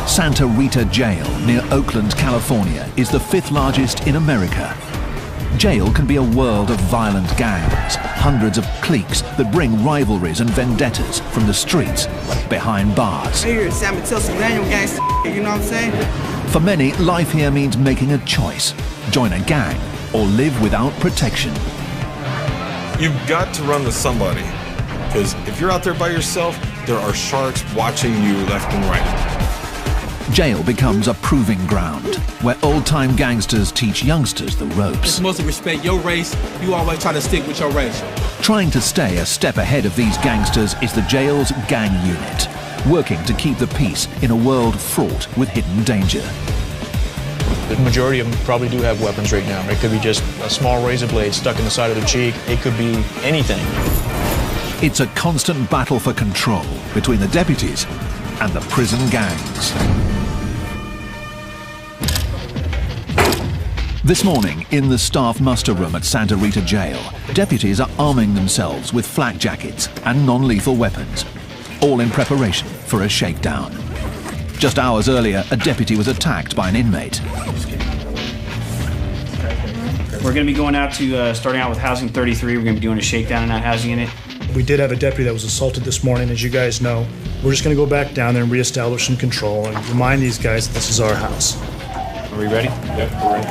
Santa Rita Jail near Oakland, California is the 5th largest in America. Jail can be a world of violent gangs, hundreds of cliques that bring rivalries and vendettas from the streets behind bars. Hey, you're San Mateo Manual gangster, you know what I'm saying? For many, life here means making a choice: join a gang or live without protection. You've got to run with somebody, because if you're out there by yourself, there are sharks watching you left and right. Jail becomes a proving ground where old-time gangsters teach youngsters the ropes. Just mostly respect your race. You always try to stick with your race. Trying to stay a step ahead of these gangsters is the jail's gang unit, working to keep the peace in a world fraught with hidden danger. The majority of them probably do have weapons right now. It could be just a small razor blade stuck in the side of the cheek. It could be anything. It's a constant battle for control between the deputies and the prison gangs. This morning, in the staff muster room at Santa Rita Jail, deputies are arming themselves with flak jackets and non-lethal weapons, all in preparation for a shakedown. Just hours earlier, a deputy was attacked by an inmate. We're going to be going out to, starting out with Housing 33. We're going to be doing a shakedown in that housing unit. We did have a deputy that was assaulted this morning, as you guys know. We're just going to go back down there and reestablish some control and remind these guys that this is our house. Are we ready? Yep, we're ready.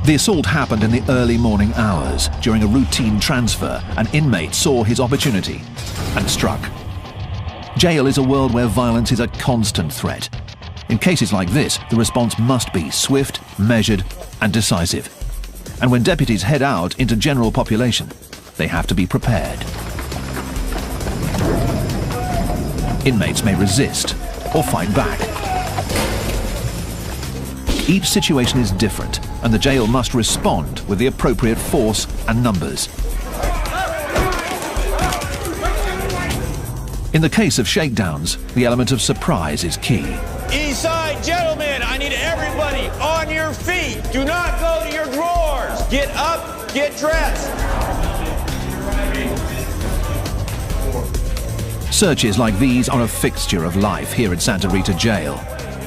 The assault happened in the early morning hours. During a routine transfer, an inmate saw his opportunity and struck. Jail is a world where violence is a constant threat. In cases like this, the response must be swift, measured, and decisive. And when deputies head out into general population, they have to be prepared. Inmates may resist or fight back. Each situation is different, and the jail must respond with the appropriate force and numbers. In the case of shakedowns, the element of surprise is key. East side, gentlemen, I need everybody on your feet. Do not go to your drawers. Get up, get dressed. Searches like these are a fixture of life here at Santa Rita Jail.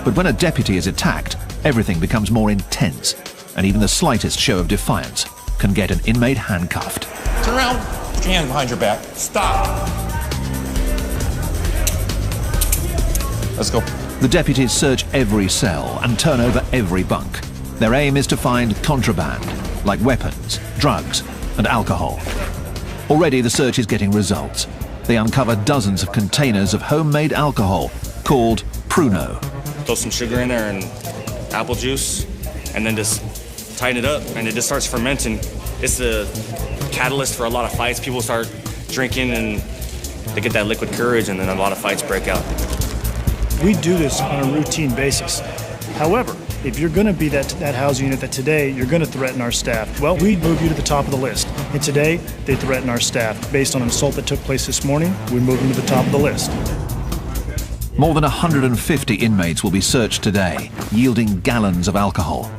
But when a deputy is attacked, everything becomes more intense, and even the slightest show of defiance can get an inmate handcuffed. Turn around, put your hands behind your back. Stop. Let's go. The deputies search every cell and turn over every bunk. Their aim is to find contraband, like weapons, drugs, and alcohol. Already the search is getting results. They uncover dozens of containers of homemade alcohol called Pruno. Throw some sugar in there and apple juice, and then just tighten it up, and it just starts fermenting. It's the catalyst for a lot of fights. People start drinking, and they get that liquid courage, and then a lot of fights break out. We do this on a routine basis. However, if you're going to be that housing unit that today you're going to threaten our staff, well, we move you to the top of the list. And today, they threaten our staff. Based on an assault that took place this morning, we move them to the top of the list. More than 150 inmates will be searched today, yielding gallons of alcohol.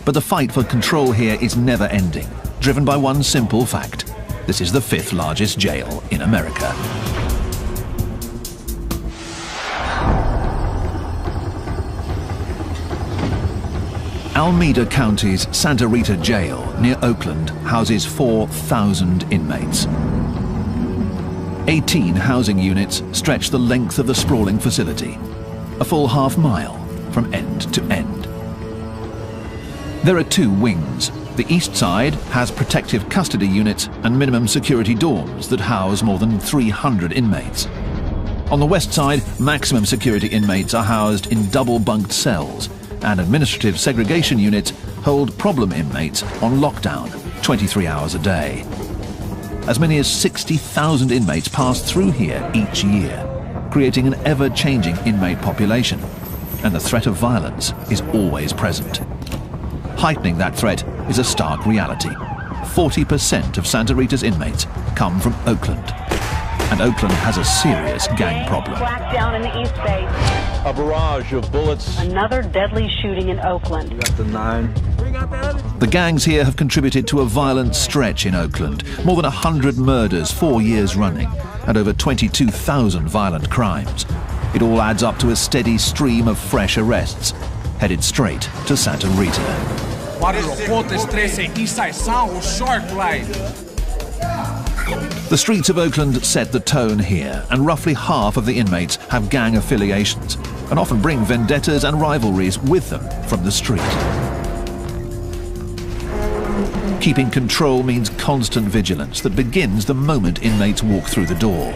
But the fight for control here is never ending, driven by one simple fact. This is the 5th largest jail in America. Alameda County's Santa Rita Jail near Oakland houses 4,000 inmates. 18 housing units stretch the length of the sprawling facility, a full half-mile from end to end. There are 2 wings. The east side has protective custody units and minimum security dorms that house more than 300 inmates. On the west side, maximum security inmates are housed in double-bunked cells, and administrative segregation units hold problem inmates on lockdown 23 hours a day. As many as 60,000 inmates pass through here each year, creating an ever-changing inmate population, and the threat of violence is always present. Heightening that threat is a stark reality. 40% of Santa Rita's inmates come from Oakland, and Oakland has a serious gang problem. Down in the East Bay. A barrage of bullets. Another deadly shooting in Oakland. We got the 9. The gangs here have contributed to a violent stretch in Oakland. More than 100 murders 4 years running, and over 22,000 violent crimes. It all adds up to a steady stream of fresh arrests, headed straight to Santa Rita. Barrio Pontes 13, Eastside Sound, Shark Ride. The streets of Oakland set the tone here, and roughly half of the inmates have gang affiliations and often bring vendettas and rivalries with them from the street. Keeping control means constant vigilance that begins the moment inmates walk through the door.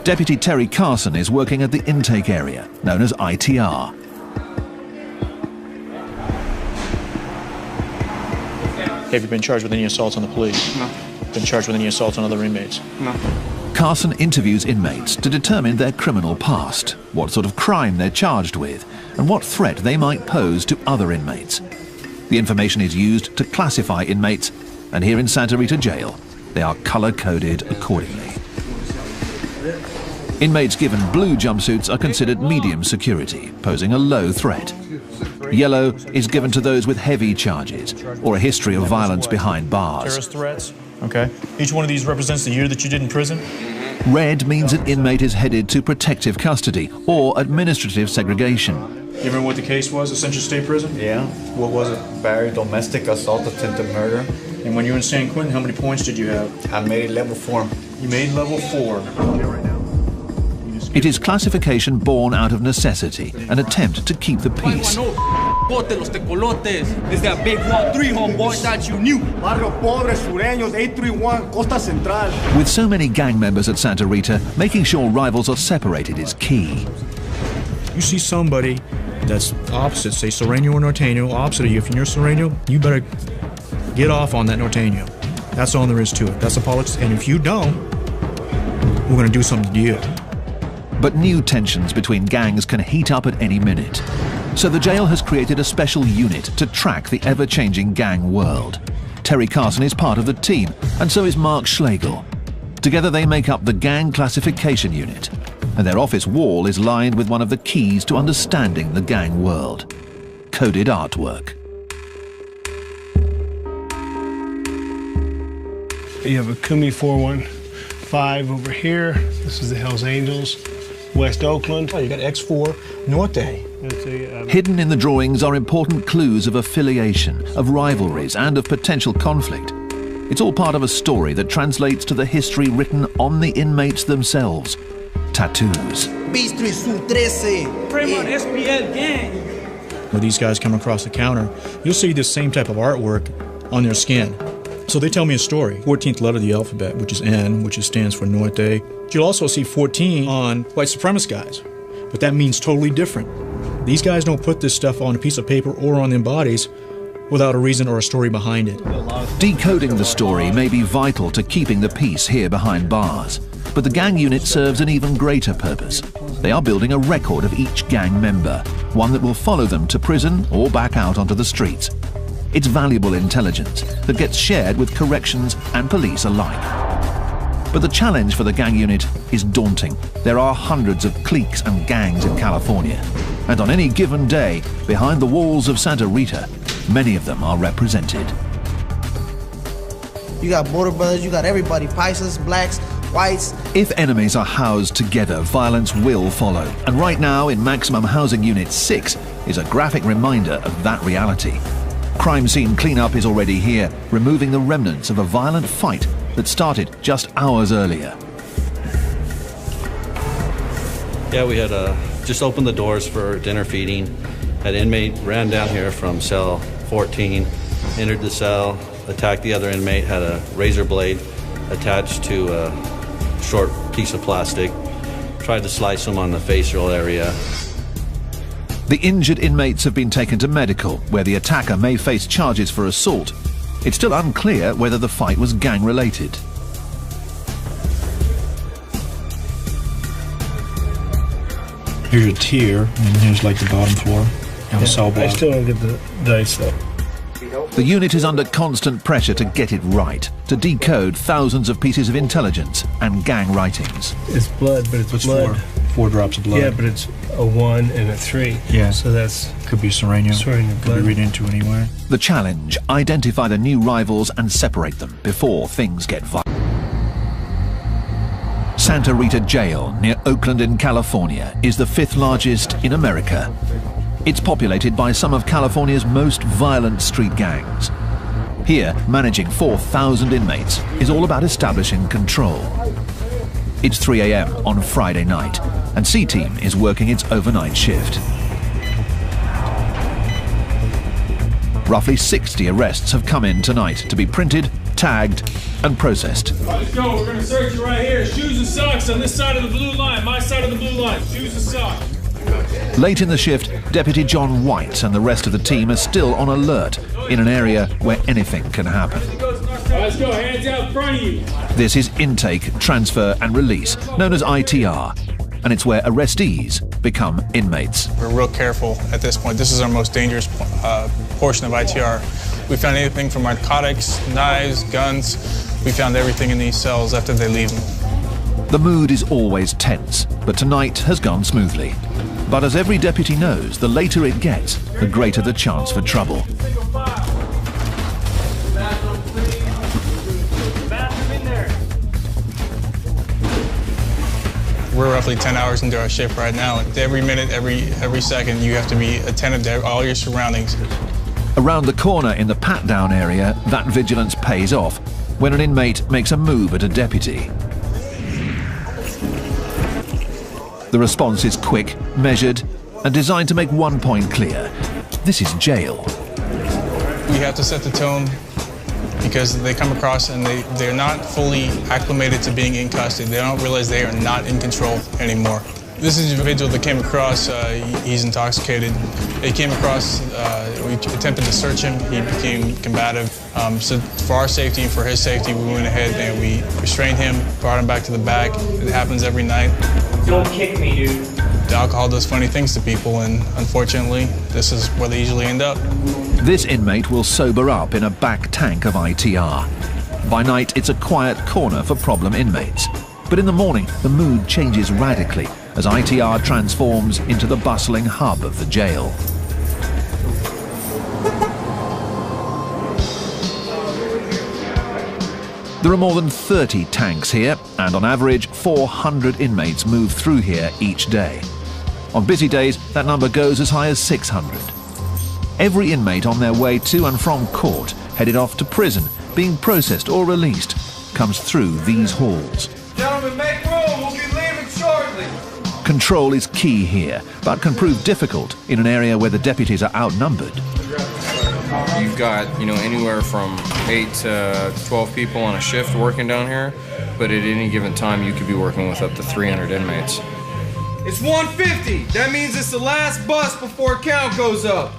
Deputy Terry Carson is working at the intake area, known as ITR. Have you been charged with any assaults on the police? No. Been charged with any assaults on other inmates? No. Carson interviews inmates to determine their criminal past, what sort of crime they're charged with, and what threat they might pose to other inmates. The information is used to classify inmates, and here in Santa Rita Jail, they are color-coded accordingly. Inmates given blue jumpsuits are considered medium security, posing a low threat. Yellow is given to those with heavy charges or a history of violence behind bars. Terrorist threats? Okay. Each one of these represents the year that you did in prison? Red means an inmate is headed to protective custody or administrative segregation. You remember what the case was at Central State Prison? Yeah. What was it? Barry, domestic assault, attempted murder. And when you were in San Quentin, how many points did you have? I made level 4. You made level 4. It is classification born out of necessity, an attempt to keep the peace. It's that big 1-3 homeboy that you knew. Barrio Pobres, Sureños, 831, Costa Central. With so many gang members at Santa Rita, making sure rivals are separated is key. You see somebody that's opposite, say Sureño or Norteño, opposite of you. If you're Sureño, you better get off on that Norteño. That's all there is to it. That's the politics. And if you don't, we're going to do something to you. But new tensions between gangs can heat up at any minute. So the jail has created a special unit to track the ever-changing gang world. Terry Carson is part of the team, and so is Mark Schlegel. Together they make up the Gang Classification Unit, and their office wall is lined with one of the keys to understanding the gang world: coded artwork. You have a Kumi 415 over here. This is the Hells Angels, West Oakland. Oh, you got X4 Norte. Hidden in the drawings are important clues of affiliation, of rivalries, and of potential conflict. It's all part of a story that translates to the history written on the inmates themselves: tattoos. Bistro Sur 13. Fremont SPL gang. When these guys come across the counter, you'll see this same type of artwork on their skin. So they tell me a story. 14th letter of the alphabet, which is N, which stands for Norte. You'll also see 14 on white supremacist guys, but that means totally different. These guys don't put this stuff on a piece of paper or on their bodies without a reason or a story behind it. Decoding the story may be vital to keeping the peace here behind bars, but the gang unit serves an even greater purpose. They are building a record of each gang member, one that will follow them to prison or back out onto the streets. It's valuable intelligence that gets shared with corrections and police alike. But the challenge for the gang unit is daunting. There are hundreds of cliques and gangs in California, and on any given day, behind the walls of Santa Rita, many of them are represented. You got Border Brothers, you got everybody, Paisas, blacks, whites. If enemies are housed together, violence will follow. And right now, in Maximum Housing Unit 6, is a graphic reminder of that reality. Crime scene cleanup is already here, removing the remnants of a violent fight that started just hours earlier. Yeah, we had just opened the doors for dinner feeding. An inmate ran down here from cell 14, entered the cell, attacked the other inmate, had a razor blade attached to a short piece of plastic, tried to slice him on the facial area. The injured inmates have been taken to medical, where the attacker may face charges for assault. It's still unclear whether the fight was gang-related. Here's a tier, and here's like the bottom floor. And the cell block. I still don't get the dice though. The unit is under constant pressure to get it right, to decode thousands of pieces of intelligence and gang writings. It's blood, but it's blood. 4 drops of blood. Yeah, but it's a 1 and a 3. Yeah. So that's... Could be Sureño. Could be read into anywhere. The challenge: identify the new rivals and separate them before things get violent. Santa Rita Jail near Oakland in California is the 5th largest in America. It's populated by some of California's most violent street gangs. Here, managing 4,000 inmates is all about establishing control. It's 3 a.m. on Friday night, and C-Team is working its overnight shift. Roughly 60 arrests have come in tonight to be printed, tagged, and processed. Let's go, we're gonna search you right here. Shoes and socks on this side of the blue line, my side of the blue line. Shoes and socks. Late in the shift, Deputy John White and the rest of the team are still on alert in an area where anything can happen. Let's go, hands out in front of you. This is intake, transfer and release, known as ITR, and it's where arrestees become inmates. We're real careful at this point. This is our most dangerous portion of ITR. We found anything from narcotics, knives, guns. We found everything in these cells after they leave them. The mood is always tense, but tonight has gone smoothly. But as every deputy knows, the later it gets, the greater the chance for trouble. We're roughly 10 hours into our shift right now. Every minute, every second, you have to be attentive to all your surroundings. Around the corner in the pat-down area, that vigilance pays off when an inmate makes a move at a deputy. The response is quick, measured, and designed to make one point clear. This is jail. We have to set the tone because they come across and they're not fully acclimated to being in custody. They don't realize they are not in control anymore. This individual that came across, he's intoxicated. He came across, we attempted to search him. He became combative. So for our safety and for his safety, we went ahead and we restrained him, brought him back to the back. It happens every night. Don't kick me, dude. The alcohol does funny things to people, and unfortunately, this is where they usually end up. This inmate will sober up in a back tank of ITR. By night, it's a quiet corner for problem inmates. But in the morning, the mood changes radically as ITR transforms into the bustling hub of the jail. There are more than 30 tanks here, and on average, 400 inmates move through here each day. On busy days, that number goes as high as 600. Every inmate on their way to and from court, headed off to prison, being processed or released, comes through these halls. Gentlemen, make room, we'll be leaving shortly. Control is key here, but can prove difficult in an area where the deputies are outnumbered. You've got, anywhere from 8 to 12 people on a shift working down here, but at any given time you could be working with up to 300 inmates. It's 1:50. That means it's the last bus before count goes up.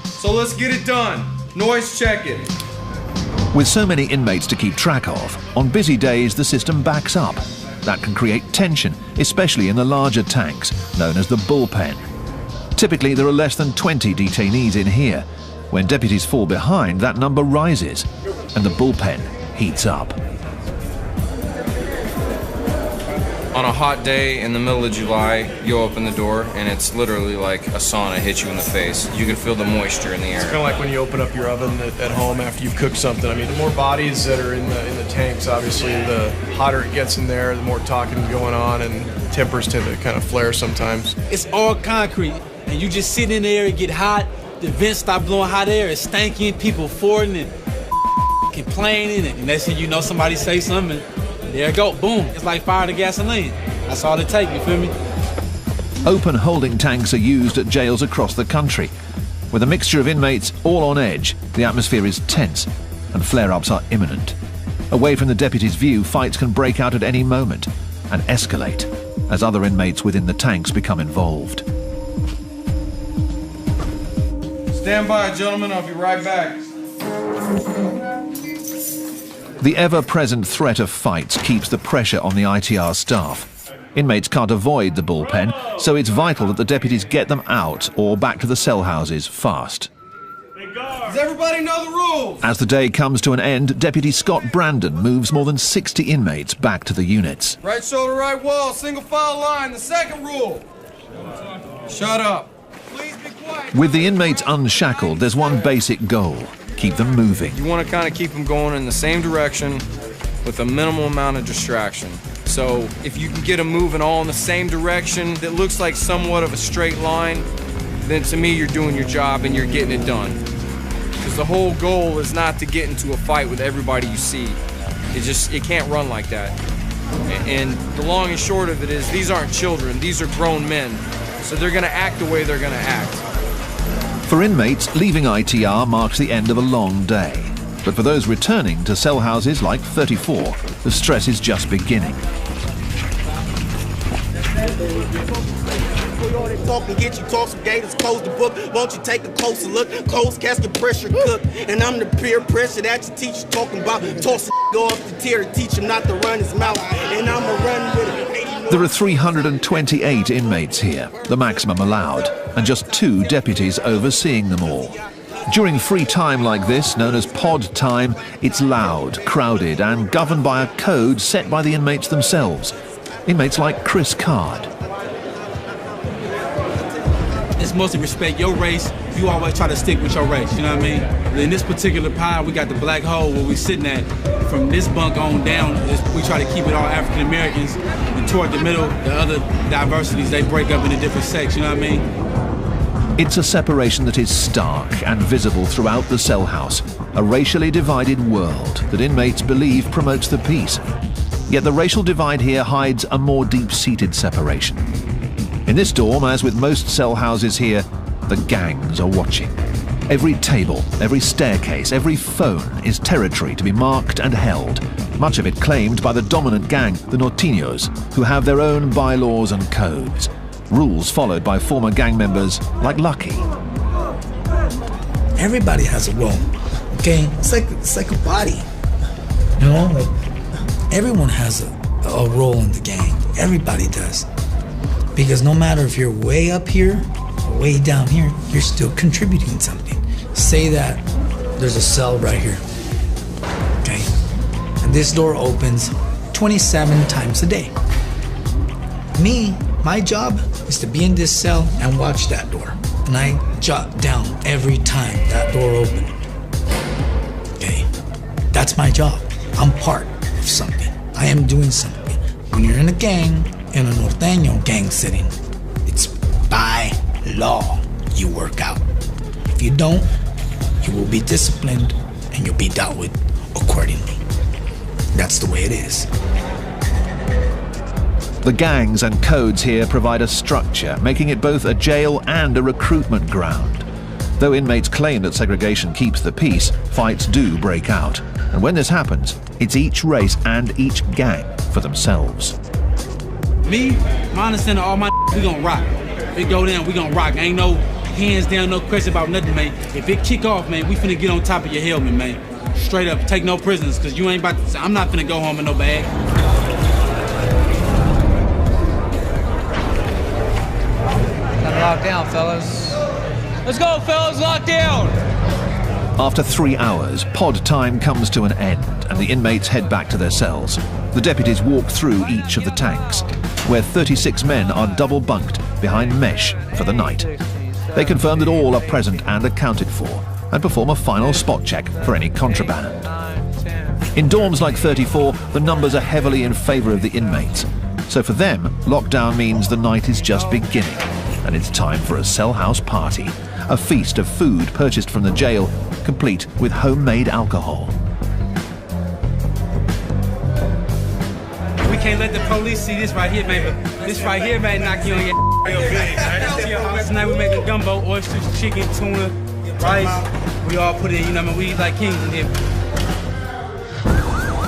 So let's get it done. Noise checking. With so many inmates to keep track of, on busy days the system backs up. That can create tension, especially in the larger tanks, known as the bullpen. Typically there are less than 20 detainees in here. When deputies fall behind, that number rises, and the bullpen heats up. On a hot day in the middle of July, you open the door and it's literally like a sauna hits you in the face. You can feel the moisture in the air. It's kind of like when you open up your oven at home after you've cooked something. I mean, the more bodies that are in the tanks, obviously, the hotter it gets in there, the more talking going on, and tempers tend to kind of flare sometimes. It's all concrete, and you just sit in there, it get hot, the vents stop blowing hot air, it's stanky, people farting and complaining, and next thing you know, somebody say something, and there it go, boom. It's like fire to gasoline. That's all it takes, you feel me? Open holding tanks are used at jails across the country. With a mixture of inmates all on edge, the atmosphere is tense and flare-ups are imminent. Away from the deputy's view, fights can break out at any moment and escalate as other inmates within the tanks become involved. Stand by, gentlemen. I'll be right back. The ever-present threat of fights keeps the pressure on the ITR staff. Inmates can't avoid the bullpen, so it's vital that the deputies get them out or back to the cell houses fast. Does everybody know the rules? As the day comes to an end, Deputy Scott Brandon moves more than 60 inmates back to the units. Right shoulder, right wall, single file line. The second rule. Shut up. Please be quiet. With the inmates unshackled, there's one basic goal: keep them moving. You want to kind of keep them going in the same direction with a minimal amount of distraction. So if you can get them moving all in the same direction that looks like somewhat of a straight line, then to me you're doing your job and you're getting it done. Because the whole goal is not to get into a fight with everybody you see. It can't run like that. And the long and short of it is, these aren't children, these are grown men. So they're gonna act the way they're gonna act. For inmates, leaving ITR marks the end of a long day. But for those returning to cell houses like 34, the stress is just beginning. Talk and get you talk some gators, close the book. Won't you take a closer look? Closed casket pressure cook. And I'm the peer pressure that your teacher talking about. Toss a off the tier to teach him not to run his mouth. And I'ma run with it. There are 328 inmates here, the maximum allowed, and just 2 deputies overseeing them all. During free time like this, known as pod time, it's loud, crowded, and governed by a code set by the inmates themselves. Inmates like Chris Card. It's mostly respect your race. You always try to stick with your race, you know what I mean? In this particular pile, we got the black hole where we're sitting at. From this bunk on down, we try to keep it all African Americans. And toward the middle, the other diversities, they break up into different sects, you know what I mean? It's a separation that is stark and visible throughout the cell house, a racially divided world that inmates believe promotes the peace. Yet the racial divide here hides a more deep-seated separation. In this dorm, as with most cell houses here, the gangs are watching. Every table, every staircase, every phone is territory to be marked and held, much of it claimed by the dominant gang, the Norteños, who have their own bylaws and codes. Rules followed by former gang members like Lucky. Everybody has a role, okay? It's like a body, you know? Like, everyone has a role in the gang. Everybody does. Because no matter if you're way up here or way down here, you're still contributing something. Say that there's a cell right here, okay? And this door opens 27 times a day. My job is to be in this cell and watch that door. And I jot down every time that door opens. Okay? That's my job. I'm part of something. I am doing something. When you're in a gang, in a Norteño gang setting, it's by law you work out. If you don't, you will be disciplined and you'll be dealt with accordingly. That's the way it is. The gangs and codes here provide a structure, making it both a jail and a recruitment ground. Though inmates claim that segregation keeps the peace, fights do break out. And when this happens, it's each race and each gang for themselves. Me, my understanding, all my we gonna rock. We go down, we gonna rock. Ain't no hands down, no question about nothing, man. If it kick off, man, we finna get on top of your helmet, man. Straight up, take no prisoners, cause you ain't about to, I'm not finna go home in no bag. Lock down, fellas. Let's go, fellas, lock down! After 3 hours, pod time comes to an end and the inmates head back to their cells. The deputies walk through each of the tanks, where 36 men are double bunked behind mesh for the night. They confirm that all are present and accounted for, and perform a final spot check for any contraband. In dorms like 34, the numbers are heavily in favor of the inmates. So for them, lockdown means the night is just beginning, and it's time for a cell house party, a feast of food purchased from the jail, complete with homemade alcohol. We can't let the police see this right here, man. This right here, man, knock you on your real good. Tonight we make a gumbo, oysters, chicken, tuna, rice. We all put it in, you know what I mean? We eat like kings in here.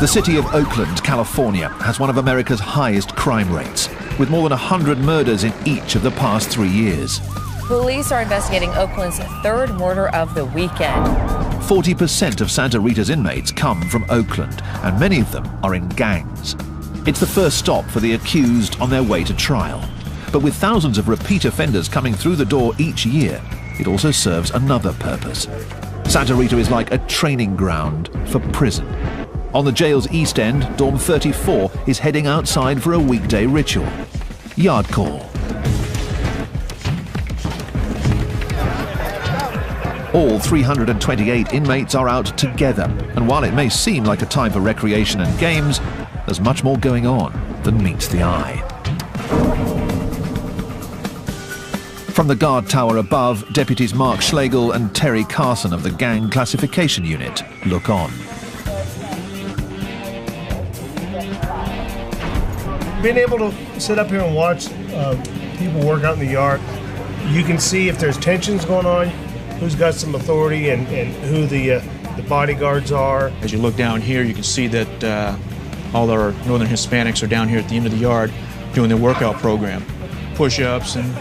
The city of Oakland, California, has one of America's highest crime rates, with more than 100 murders in each of the past 3 years. Police are investigating Oakland's third murder of the weekend. 40% of Santa Rita's inmates come from Oakland, and many of them are in gangs. It's the first stop for the accused on their way to trial. But with thousands of repeat offenders coming through the door each year, it also serves another purpose. Santa Rita is like a training ground for prison. On the jail's east end, Dorm 34 is heading outside for a weekday ritual. Yard call. All 328 inmates are out together, and while it may seem like a time for recreation and games, there's much more going on. than meets the eye. From the guard tower above, deputies Mark Schlegel and Terry Carson of the Gang Classification Unit look on. Being able to sit up here and watch people work out in the yard, you can see if there's tensions going on, who's got some authority, and who the bodyguards are. As you look down here, you can see that all our Northern Hispanics are down here at the end of the yard doing their workout program, push-ups and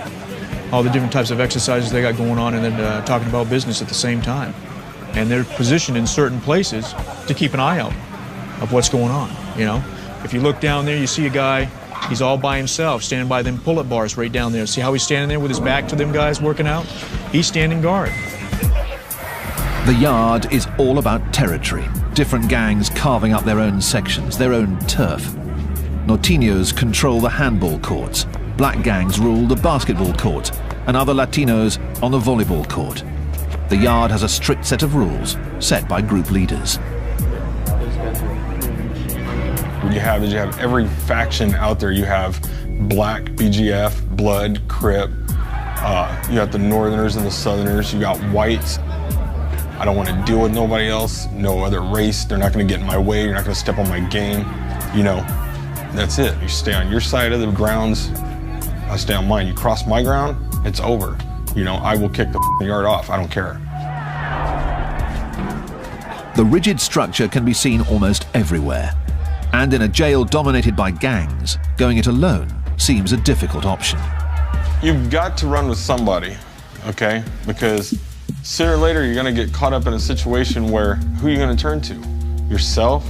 all the different types of exercises they got going on, and then talking about business at the same time. And they're positioned in certain places to keep an eye out of what's going on, you know. If you look down there, you see a guy, he's all by himself, standing by them pull-up bars right down there. See how he's standing there with his back to them guys working out? He's standing guard. The yard is all about territory. Different gangs carving up their own sections, their own turf. Norteños control the handball courts. Black gangs rule the basketball court, and other Latinos on the volleyball court. The yard has a strict set of rules set by group leaders. What you have is you have every faction out there. You have Black, BGF, Blood, Crip. You got the Northerners and the Southerners. You got Whites. I don't want to deal with nobody else, no other race. They're not going to get in my way. You're not going to step on my game. You know, that's it. You stay on your side of the grounds. I stay on mine. You cross my ground, it's over. You know, I will kick the yard off. I don't care. The rigid structure can be seen almost everywhere. And in a jail dominated by gangs, going it alone seems a difficult option. You've got to run with somebody, okay? Because sooner or later, you're gonna get caught up in a situation where who are you gonna turn to? Yourself,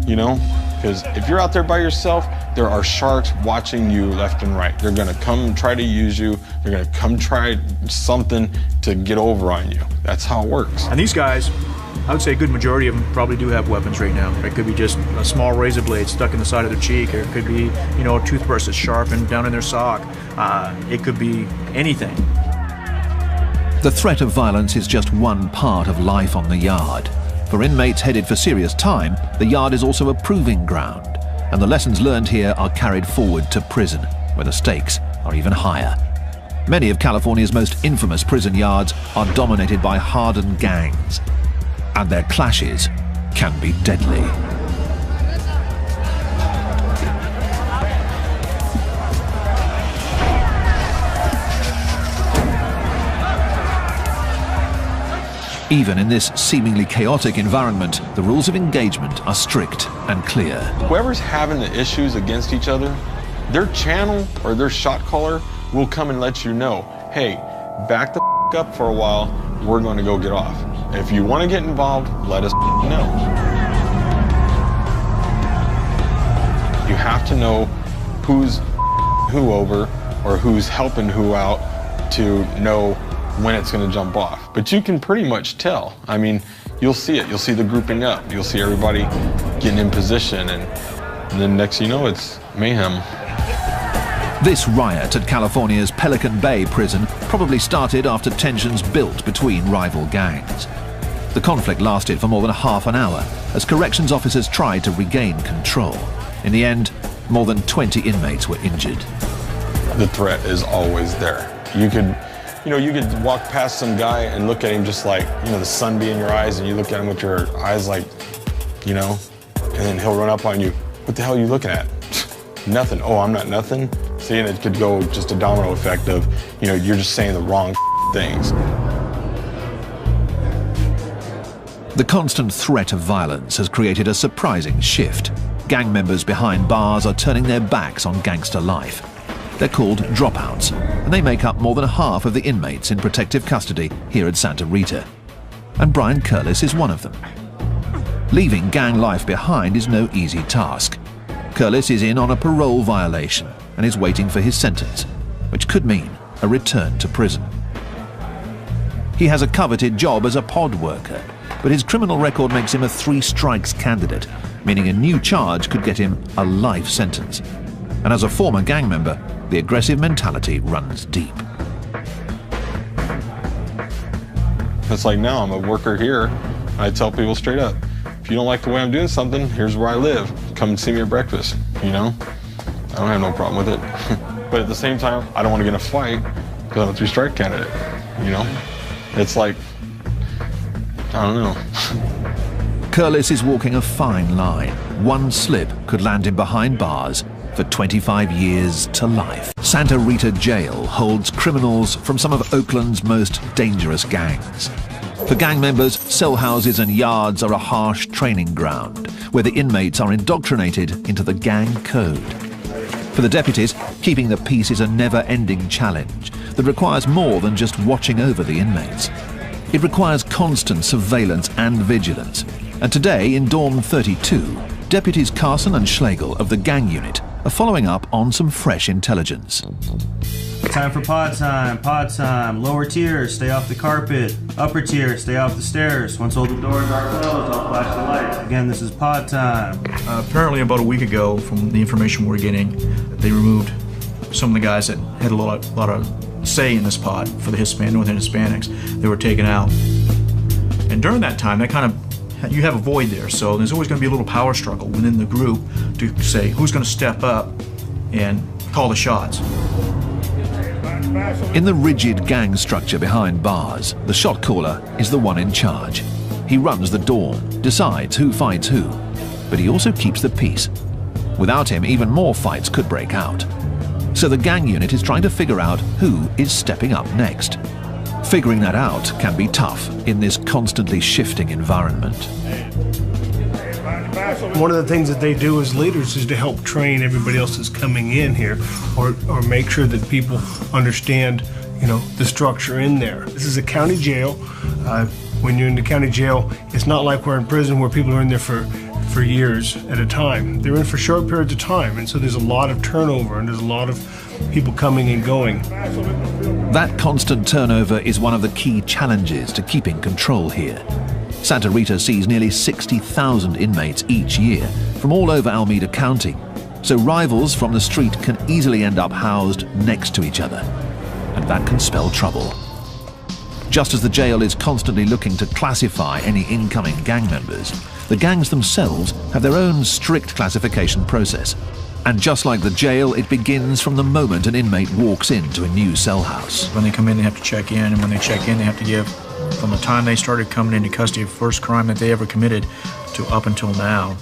you know? Because if you're out there by yourself, there are sharks watching you left and right. They're gonna come and try to use you. They're gonna come try something to get over on you. That's how it works. And these guys, I would say a good majority of them probably do have weapons right now. It could be just a small razor blade stuck in the side of their cheek, or it could be, you know, a toothbrush that's sharpened down in their sock. It could be anything. The threat of violence is just one part of life on the yard. For inmates headed for serious time, the yard is also a proving ground, and the lessons learned here are carried forward to prison, where the stakes are even higher. Many of California's most infamous prison yards are dominated by hardened gangs, and their clashes can be deadly. Even in this seemingly chaotic environment, the rules of engagement are strict and clear. Whoever's having the issues against each other, their channel or their shot caller will come and let you know, hey, back the up for a while, we're going to go get off. If you want to get involved, let us know. You have to know who's who over or who's helping who out to know when it's going to jump off. But you can pretty much tell. I mean, you'll see it. You'll see the grouping up. You'll see everybody getting in position, and then next you know, it's mayhem. This riot at California's Pelican Bay prison probably started after tensions built between rival gangs. The conflict lasted for more than half an hour as corrections officers tried to regain control. In the end, more than 20 inmates were injured. The threat is always there. You could walk past some guy and look at him just like, you know, the sun be in your eyes, and you look at him with your eyes like, you know, and then he'll run up on you. What the hell are you looking at? Nothing. Oh, I'm not nothing. See, and it could go just a domino effect of, you know, you're just saying the wrong things. The constant threat of violence has created a surprising shift. Gang members behind bars are turning their backs on gangster life. They're called dropouts, and they make up more than half of the inmates in protective custody here at Santa Rita. And Brian Curlis is one of them. Leaving gang life behind is no easy task. Curlis is in on a parole violation and is waiting for his sentence, which could mean a return to prison. He has a coveted job as a pod worker, but his criminal record makes him a 3 strikes candidate, meaning a new charge could get him a life sentence. And as a former gang member, the aggressive mentality runs deep. It's like now I'm a worker here, and I tell people straight up, if you don't like the way I'm doing something, here's where I live. Come and see me at breakfast, you know? don't have no problem with it. But at the same time, I don't want to get in a fight because I'm a 3-strike candidate, you know? It's like, I don't know. Curlis is walking a fine line. One slip could land him behind bars for 25 years to life. Santa Rita Jail holds criminals from some of Oakland's most dangerous gangs. For gang members, cell houses and yards are a harsh training ground where the inmates are indoctrinated into the gang code. For the deputies, keeping the peace is a never-ending challenge that requires more than just watching over the inmates. It requires constant surveillance and vigilance. And today, in Dorm 32, deputies Carson and Schlegel of the gang unit are following up on some fresh intelligence. Time for pod time, pod time. Lower tiers, stay off the carpet. Upper tier, stay off the stairs. Once all the doors are closed, I'll flash the lights. Again, this is pod time. Apparently about a week ago, from the information we're getting, they removed some of the guys that had a lot of say in this pod for the Northern Hispanics. They were taken out. And during that time, that kind of, you have a void there, so there's always going to be a little power struggle within the group to say who's going to step up and call the shots. In the rigid gang structure behind bars, the shot caller is the one in charge. He runs the dorm, decides who fights who, but he also keeps the peace. Without him, even more fights could break out. So the gang unit is trying to figure out who is stepping up next. Figuring that out can be tough in this constantly shifting environment. One of the things that they do as leaders is to help train everybody else that's coming in here, or make sure that people understand, the structure in there. This is a county jail. When you're in the county jail, it's not like we're in prison where people are in there for years at a time. They're in for short periods of time, and so there's a lot of turnover and there's a lot of people coming and going. That constant turnover is one of the key challenges to keeping control here. Santa Rita sees nearly 60,000 inmates each year from all over Alameda County, so rivals from the street can easily end up housed next to each other, and that can spell trouble. Just as the jail is constantly looking to classify any incoming gang members, the gangs themselves have their own strict classification process. And just like the jail, it begins from the moment an inmate walks into a new cell house. When they come in, they have to check in, and when they check in, they have to give, from the time they started coming into custody of the first crime that they ever committed to up until now,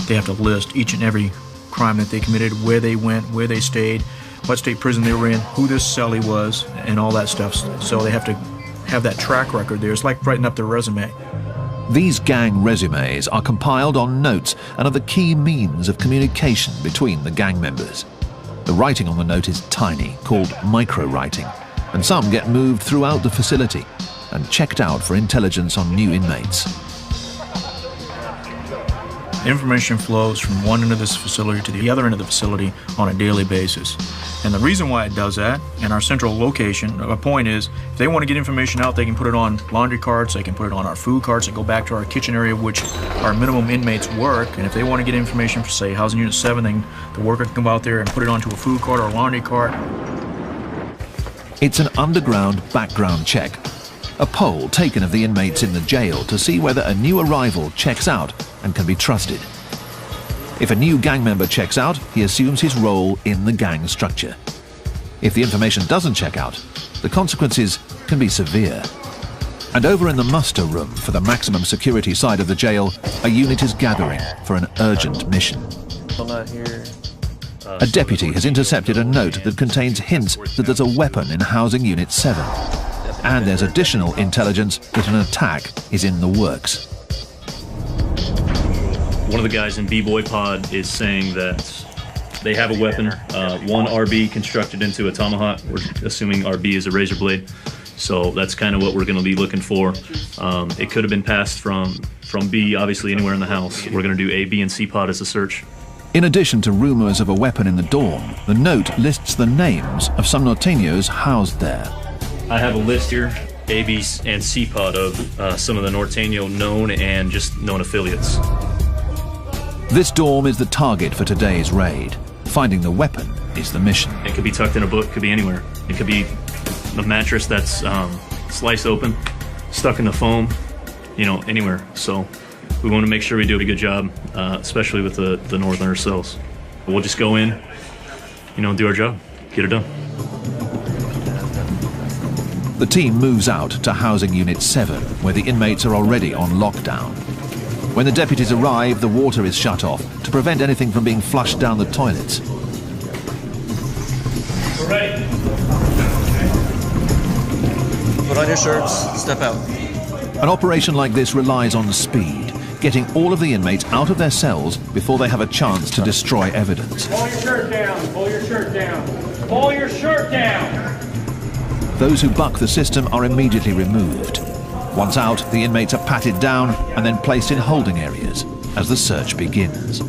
they have to list each and every crime that they committed, where they went, where they stayed, what state prison they were in, who this cellie was, and all that stuff. So they have to have that track record there. It's like writing up their resume. These gang resumes are compiled on notes and are the key means of communication between the gang members. The writing on the note is tiny, called micro-writing, and some get moved throughout the facility and checked out for intelligence on new inmates. Information flows from one end of this facility to the other end of the facility on a daily basis. And the reason why it does that, in our central location, a point is, if they want to get information out, they can put it on laundry carts, they can put it on our food carts, and go back to our kitchen area, which our minimum inmates work. And if they want to get information for, say, Housing Unit 7, then the worker can go out there and put it onto a food cart or a laundry cart. It's an underground background check, a poll taken of the inmates in the jail to see whether a new arrival checks out and can be trusted. If a new gang member checks out, he assumes his role in the gang structure. If the information doesn't check out, the consequences can be severe. And over in the muster room for the maximum security side of the jail, a unit is gathering for an urgent mission. A deputy has intercepted a note that contains hints that there's a weapon in Housing Unit 7. And there's additional intelligence that an attack is in the works. One of the guys in B-Boy Pod is saying that they have a weapon, one RB constructed into a tomahawk. We're assuming RB is a razor blade. So that's kind of what we're going to be looking for. It could have been passed from B, obviously anywhere in the house. We're going to do A, B, and C pod as a search. In addition to rumors of a weapon in the dorm, the note lists the names of some Norteños housed there. I have a list here, A, B, and C pod of some of the Norteño known and just known affiliates. This dorm is the target for today's raid. Finding the weapon is the mission. It could be tucked in a book, could be anywhere. It could be a mattress that's sliced open, stuck in the foam, anywhere. So we want to make sure we do a good job, especially with the Northerner cells. We'll just go in, do our job, get it done. The team moves out to Housing Unit 7, where the inmates are already on lockdown. When the deputies arrive, the water is shut off to prevent anything from being flushed down the toilets. We're ready. Put on your shirts, step out. An operation like this relies on speed, getting all of the inmates out of their cells before they have a chance to destroy evidence. Pull your shirt down, pull your shirt down, pull your shirt down. Those who buck the system are immediately removed. Once out, the inmates are patted down and then placed in holding areas as the search begins.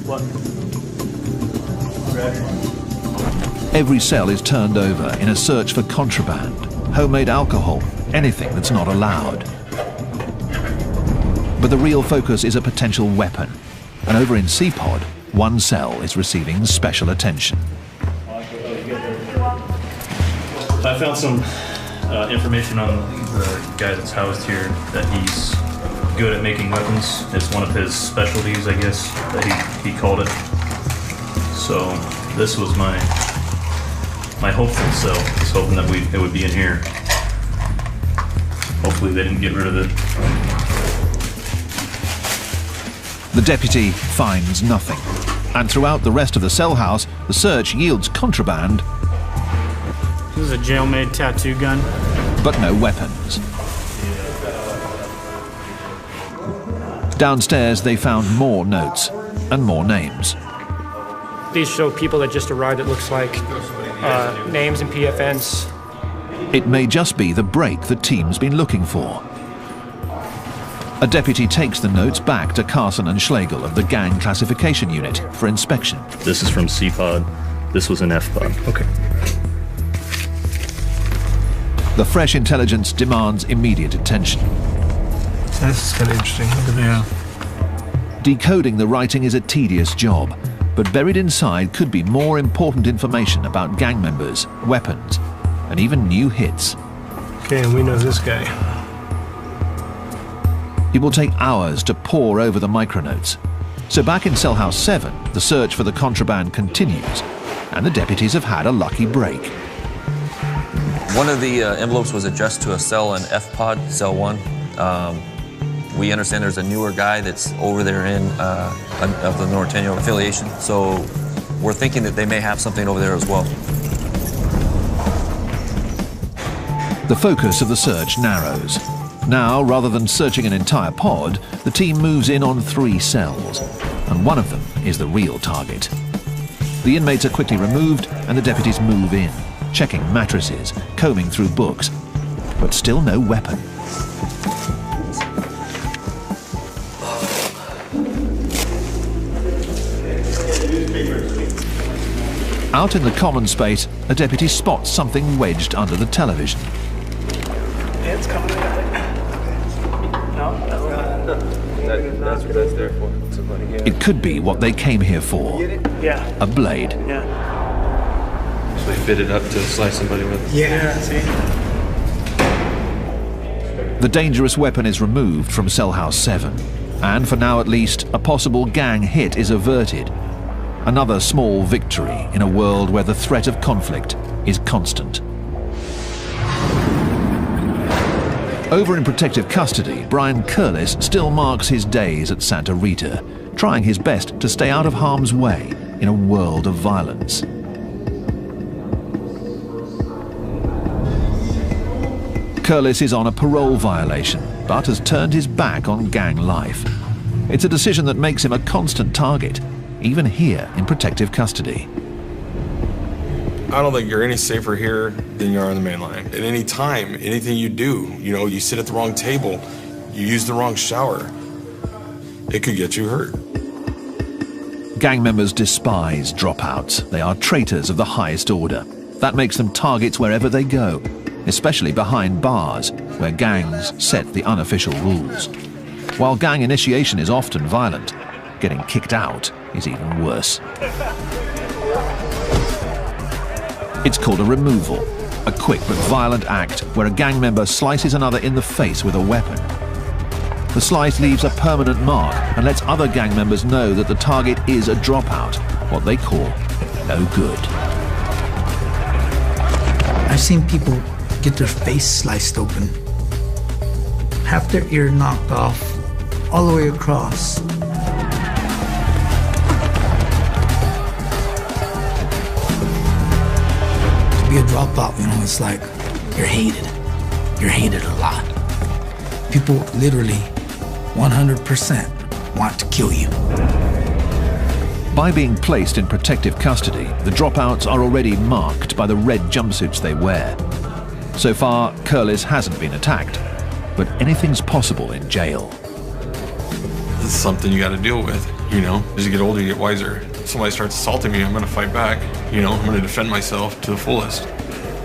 Every cell is turned over in a search for contraband, homemade alcohol, anything that's not allowed. But the real focus is a potential weapon. And over in C-Pod, one cell is receiving special attention. I found some information on the guy that's housed here, that he's good at making weapons. It's one of his specialties, I guess, that he called it. So this was my hopeful cell. I was hoping that it would be in here. Hopefully they didn't get rid of it. The deputy finds nothing. And throughout the rest of the cell house, the search yields contraband. This is a jail-made tattoo gun. But no weapons. Downstairs, they found more notes and more names. These show people that just arrived, it looks like, names and PFNs. It may just be the break the team's been looking for. A deputy takes the notes back to Carson and Schlegel of the Gang Classification Unit for inspection. This is from C-Pod. This was an F-Pod. Okay. The fresh intelligence demands immediate attention. This is kind of interesting. Yeah. Decoding the writing is a tedious job, but buried inside could be more important information about gang members, weapons, and even new hits. Okay, and we know this guy. It will take hours to pore over the micronotes. So back in Cell House 7, the search for the contraband continues, and the deputies have had a lucky break. One of the envelopes was addressed to a cell in F-Pod, Cell 1. We understand there's a newer guy that's over there in of the Norteño affiliation, so we're thinking that they may have something over there as well. The focus of the search narrows. Now, rather than searching an entire pod, the team moves in on 3 cells, and one of them is the real target. The inmates are quickly removed, and the deputies move in, checking mattresses, combing through books, but still no weapon. Out in the common space, a deputy spots something wedged under the television. It's coming out. No, that's what that's there for. It could be what they came here for. Yeah. A blade. Yeah. So they fit it up to slice somebody with. Yeah, see? The dangerous weapon is removed from Cell House 7, and for now at least, a possible gang hit is averted. Another small victory in a world where the threat of conflict is constant. Over in protective custody, Brian Curlis still marks his days at Santa Rita, trying his best to stay out of harm's way in a world of violence. Curlis is on a parole violation, but has turned his back on gang life. It's a decision that makes him a constant target, even here in protective custody. I don't think you're any safer here than you are on the main line. At any time, anything you do, you sit at the wrong table, you use the wrong shower, it could get you hurt. Gang members despise dropouts. They are traitors of the highest order. That makes them targets wherever they go, especially behind bars, where gangs set the unofficial rules. While gang initiation is often violent, getting kicked out is even worse. It's called a removal, a quick but violent act where a gang member slices another in the face with a weapon. The slice leaves a permanent mark and lets other gang members know that the target is a dropout, what they call no good. I've seen people get their face sliced open, half their ear knocked off, all the way across. To be a dropout, you know, it's like you're hated. You're hated a lot. People literally 100% want to kill you. By being placed in protective custody, the dropouts are already marked by the red jumpsuits they wear. So far, Curlis hasn't been attacked, but anything's possible in jail. This is something you got to deal with, you know? As you get older, you get wiser. If somebody starts assaulting me, I'm going to fight back. You know, I'm going to defend myself to the fullest.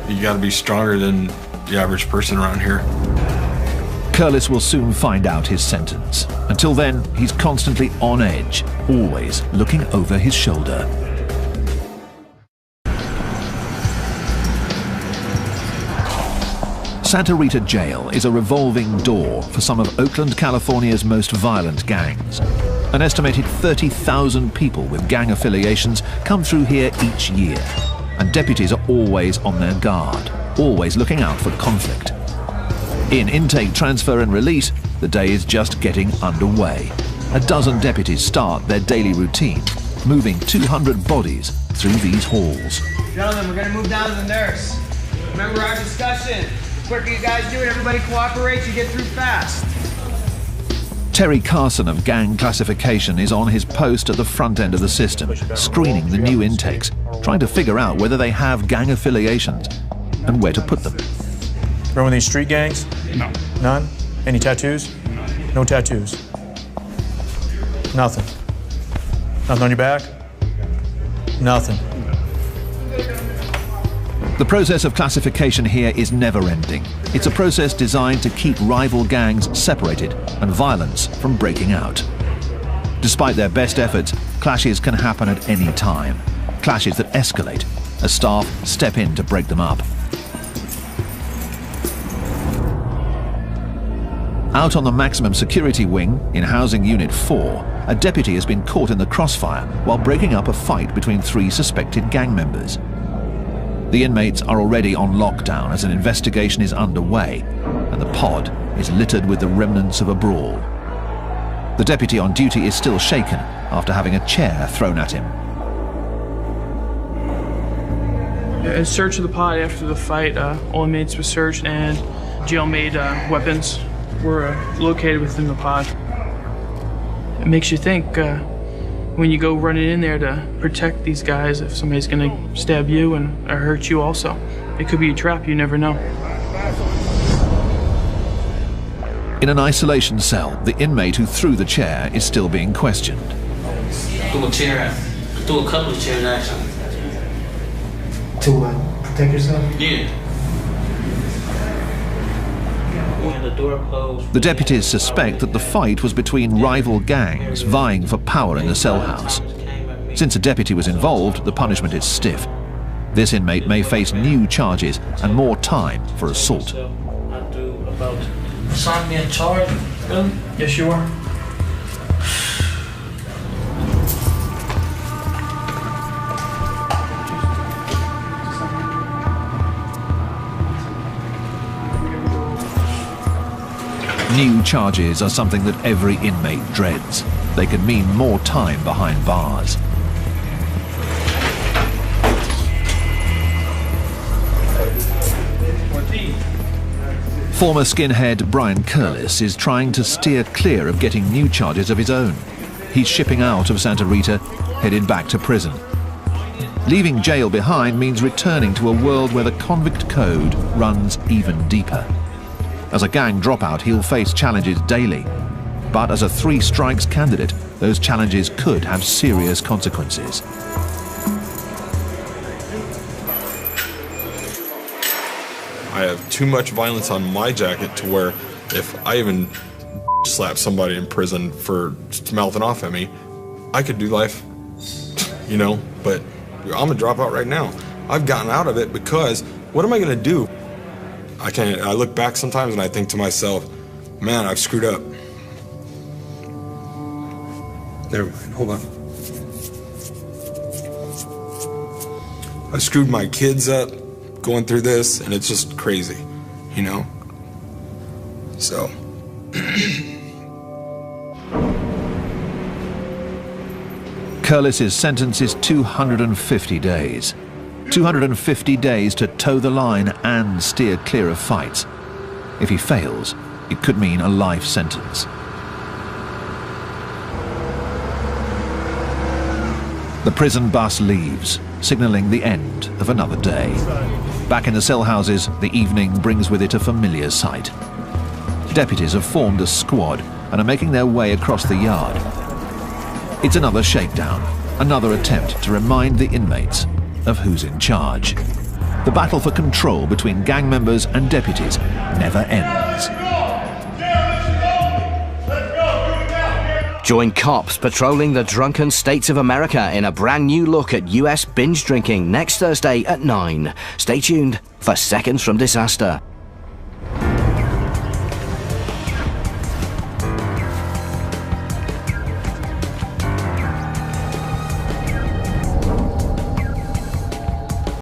You got to be stronger than the average person around here. Curlis will soon find out his sentence. Until then, he's constantly on edge, always looking over his shoulder. Santa Rita Jail is a revolving door for some of Oakland, California's most violent gangs. An estimated 30,000 people with gang affiliations come through here each year, and deputies are always on their guard, always looking out for conflict. In intake, transfer and release, the day is just getting underway. A dozen deputies start their daily routine, moving 200 bodies through these halls. Gentlemen, we're gonna move down to the nurse. Remember our discussion. The quicker you guys do it, everybody cooperates, you get through fast. Terry Carson of Gang Classification is on his post at the front end of the system, screening the new intakes, trying to figure out whether they have gang affiliations and where to put them. Remember these street gangs? No. None? Any tattoos? No tattoos. Nothing. Nothing on your back? Nothing. The process of classification here is never-ending. It's a process designed to keep rival gangs separated and violence from breaking out. Despite their best efforts, clashes can happen at any time. Clashes that escalate as staff step in to break them up. Out on the maximum security wing, in Housing Unit 4, a deputy has been caught in the crossfire while breaking up a fight between 3 suspected gang members. The inmates are already on lockdown as an investigation is underway, and the pod is littered with the remnants of a brawl. The deputy on duty is still shaken after having a chair thrown at him. In search of the pod after the fight, all inmates were searched and jail-made weapons were located within the pod. It makes you think when you go running in there to protect these guys, if somebody's gonna stab you and or hurt you also. It could be a trap, you never know. In an isolation cell, the inmate who threw the chair is still being questioned. Threw a chair, threw a couple of chairs actually. To what? Protect yourself? Yeah. The door closed. The deputies suspect that the fight was between rival gangs vying for power in the cell house. Since a deputy was involved, the punishment is stiff. This inmate may face new charges and more time for assault. Assign me a charge? Really? Yes, you are. New charges are something that every inmate dreads. They can mean more time behind bars. Former skinhead Brian Curlis is trying to steer clear of getting new charges of his own. He's shipping out of Santa Rita, headed back to prison. Leaving jail behind means returning to a world where the convict code runs even deeper. As a gang dropout, he'll face challenges daily. But as a 3 strikes candidate, those challenges could have serious consequences. I have too much violence on my jacket to where if I even slap somebody in prison for mouthing off at me, I could do life, you know, but I'm a dropout right now. I've gotten out of it because what am I gonna do? I look back sometimes and I think to myself, man, I've screwed up. Never mind, hold on. I screwed my kids up. going through this, and it's just crazy, you know? So. Curlis's sentence is 250 days. 250 days to toe the line and steer clear of fights. If he fails, it could mean a life sentence. The prison bus leaves, signalling the end of another day. Back in the cell houses, the evening brings with it a familiar sight. Deputies have formed a squad and are making their way across the yard. It's another shakedown, another attempt to remind the inmates of who's in charge. The battle for control between gang members and deputies never ends. Join cops patrolling the drunken states of America in a brand new look at US binge drinking next Thursday at 9. Stay tuned for Seconds from Disaster.